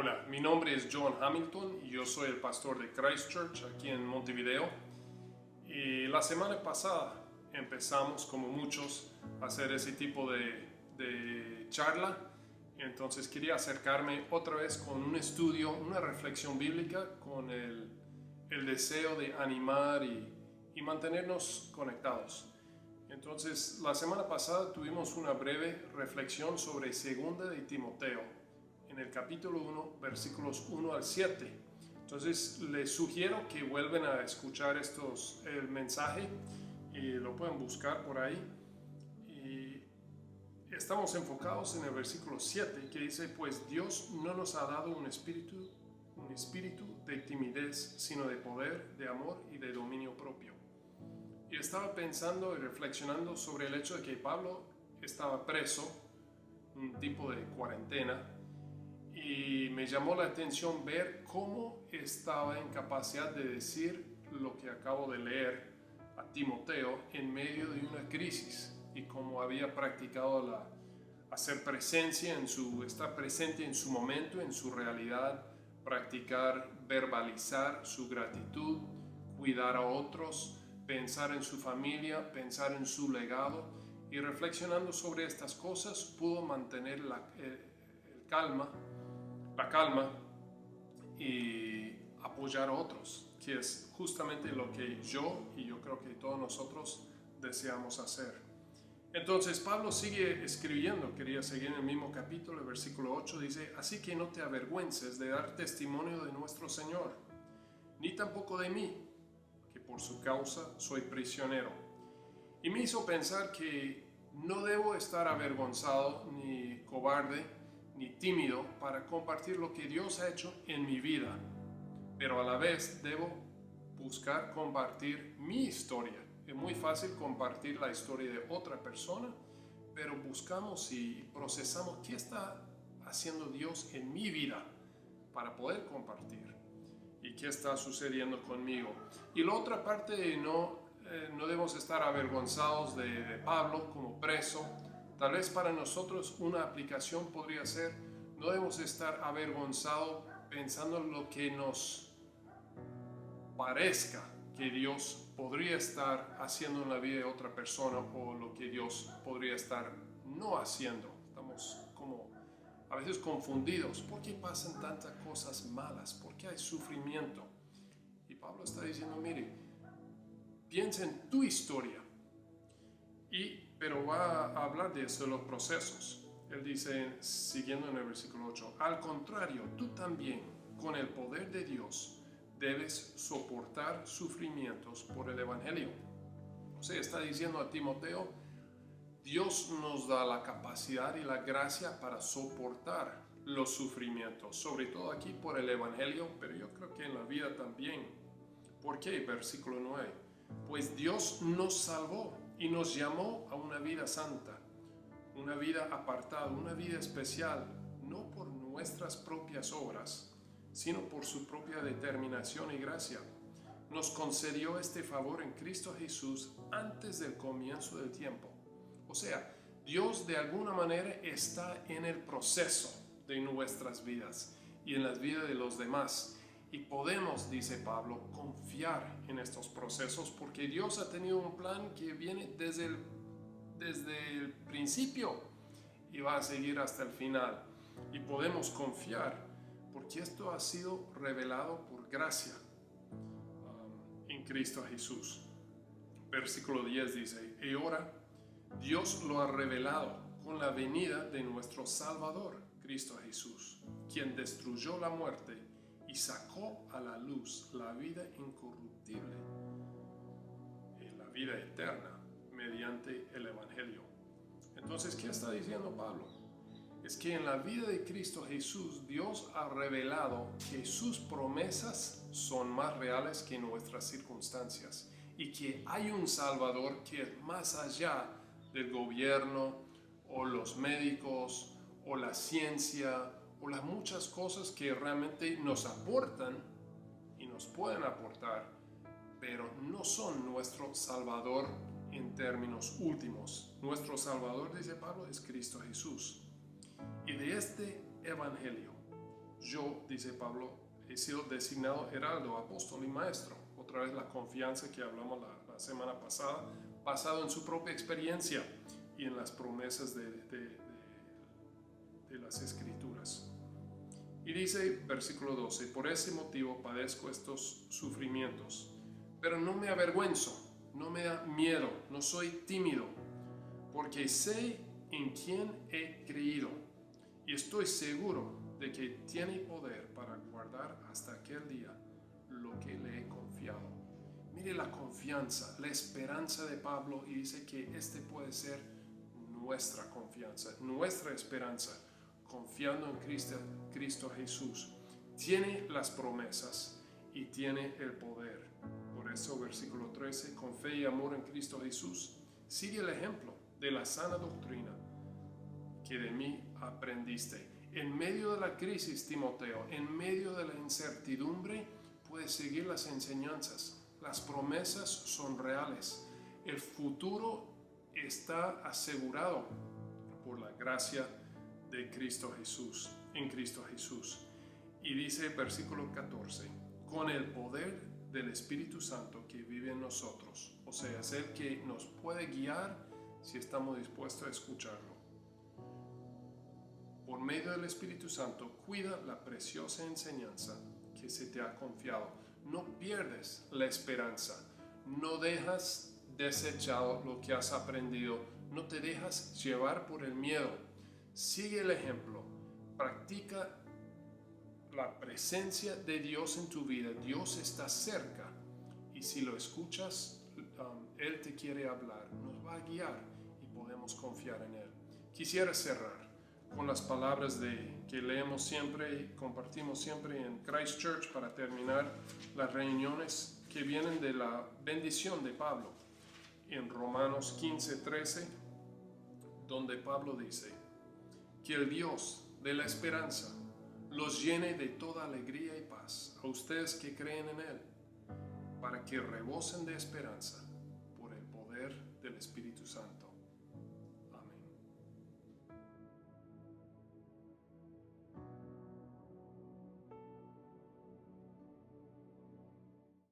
Hola, mi nombre es John Hamilton y yo soy el pastor de Christ Church aquí en Montevideo. Y la semana pasada empezamos, como muchos, a hacer ese tipo de charla. Entonces quería acercarme otra vez con un estudio, una reflexión bíblica, con el deseo de animar y mantenernos conectados. Entonces, la semana pasada tuvimos una breve reflexión sobre Segunda de Timoteo, en el capítulo 1, versículos 1 al 7. Entonces, les sugiero que vuelvan a escuchar el mensaje y lo pueden buscar por ahí. Y estamos enfocados en el versículo 7, que dice: pues Dios no nos ha dado un espíritu de timidez, sino de poder, de amor y de dominio propio. Y estaba pensando y reflexionando sobre el hecho de que Pablo estaba preso, un tipo de cuarentena, y me llamó la atención ver cómo estaba en capacidad de decir lo que acabo de leer a Timoteo en medio de una crisis, y cómo había practicado hacer presencia estar presente en su momento, en su realidad, practicar, verbalizar su gratitud, cuidar a otros, pensar en su familia, pensar en su legado. Y reflexionando sobre estas cosas pudo mantener la calma y apoyar a otros, que es justamente lo que yo creo que todos nosotros deseamos hacer. Entonces Pablo sigue escribiendo, quería seguir en el mismo capítulo, el versículo 8 dice: así que no te avergüences de dar testimonio de nuestro Señor, ni tampoco de mí, que por su causa soy prisionero. Y me hizo pensar que no debo estar avergonzado, ni cobarde, ni tímido para compartir lo que Dios ha hecho en mi vida, pero a la vez debo buscar compartir mi historia. Es muy fácil compartir la historia de otra persona, pero buscamos y procesamos qué está haciendo Dios en mi vida para poder compartir y qué está sucediendo conmigo. Y la otra parte, no debemos estar avergonzados de Pablo como preso. Tal vez para nosotros una aplicación podría ser: no debemos estar avergonzados pensando en lo que nos parezca que Dios podría estar haciendo en la vida de otra persona, o lo que Dios podría estar no haciendo. Estamos como a veces confundidos. ¿Por qué pasan tantas cosas malas? ¿Por qué hay sufrimiento? Y Pablo está diciendo: mire, piensa en tu historia. Pero va a hablar de eso, de los procesos. Él dice, siguiendo en el versículo 8: al contrario, tú también, con el poder de Dios, debes soportar sufrimientos por el Evangelio. O sea, está diciendo a Timoteo: Dios nos da la capacidad y la gracia para soportar los sufrimientos, sobre todo aquí por el Evangelio, pero yo creo que en la vida también. ¿Por qué? Versículo 9: pues Dios nos salvó y nos llamó a una vida santa, una vida apartada, una vida especial, no por nuestras propias obras, sino por su propia determinación y gracia. Nos concedió este favor en Cristo Jesús antes del comienzo del tiempo. O sea, Dios de alguna manera está en el proceso de nuestras vidas y en las vidas de los demás. Y podemos, dice Pablo, confiar en estos procesos, porque Dios ha tenido un plan que viene desde el principio y va a seguir hasta el final. Y podemos confiar porque esto ha sido revelado por gracia en Cristo Jesús. Versículo 10 dice: y ahora Dios lo ha revelado con la venida de nuestro Salvador, Cristo Jesús, quien destruyó la muerte y sacó a la luz la vida incorruptible y la vida eterna mediante el Evangelio. Entonces, ¿qué está diciendo Pablo? Es que en la vida de Cristo Jesús, Dios ha revelado que sus promesas son más reales que nuestras circunstancias, y que hay un Salvador que es más allá del gobierno, o los médicos, o la ciencia, o las muchas cosas que realmente nos aportan y nos pueden aportar, pero no son nuestro Salvador en términos últimos. Nuestro Salvador, dice Pablo, es Cristo Jesús. Y de este Evangelio Yo, dice Pablo, he sido designado heraldo, apóstol y maestro. Otra vez la confianza que hablamos la semana pasada, basado en su propia experiencia y en las promesas de las Escrituras. Y dice, versículo 12, por ese motivo padezco estos sufrimientos, pero no me avergüenzo, no me da miedo, no soy tímido, porque sé en quién he creído y estoy seguro de que tiene poder para guardar hasta aquel día lo que le he confiado. Mire la confianza, la esperanza de Pablo, y dice que este puede ser nuestra confianza, nuestra esperanza, confiando en Cristo Jesús. Tiene las promesas y tiene el poder. Por eso, versículo 13, con fe y amor en Cristo Jesús, sigue el ejemplo de la sana doctrina que de mí aprendiste. En medio de la crisis, Timoteo, en medio de la incertidumbre, puedes seguir las enseñanzas. Las promesas son reales. El futuro está asegurado por la gracia de Cristo Jesús, en Cristo Jesús. Y dice el versículo 14, con el poder del Espíritu Santo que vive en nosotros. O sea, es el que nos puede guiar si estamos dispuestos a escucharlo. Por medio del Espíritu Santo, cuida la preciosa enseñanza que se te ha confiado. No pierdes la esperanza, no dejas desechado lo que has aprendido, no te dejas llevar por el miedo. Sigue el ejemplo, practica la presencia de Dios en tu vida. Dios está cerca y si lo escuchas, Él te quiere hablar, nos va a guiar y podemos confiar en Él. Quisiera cerrar con las palabras que leemos siempre y compartimos siempre en Christ Church para terminar las reuniones que vienen de la bendición de Pablo en Romanos 15:13, donde Pablo dice que el Dios de la esperanza los llene de toda alegría y paz a ustedes que creen en Él, para que rebosen de esperanza por el poder del Espíritu Santo.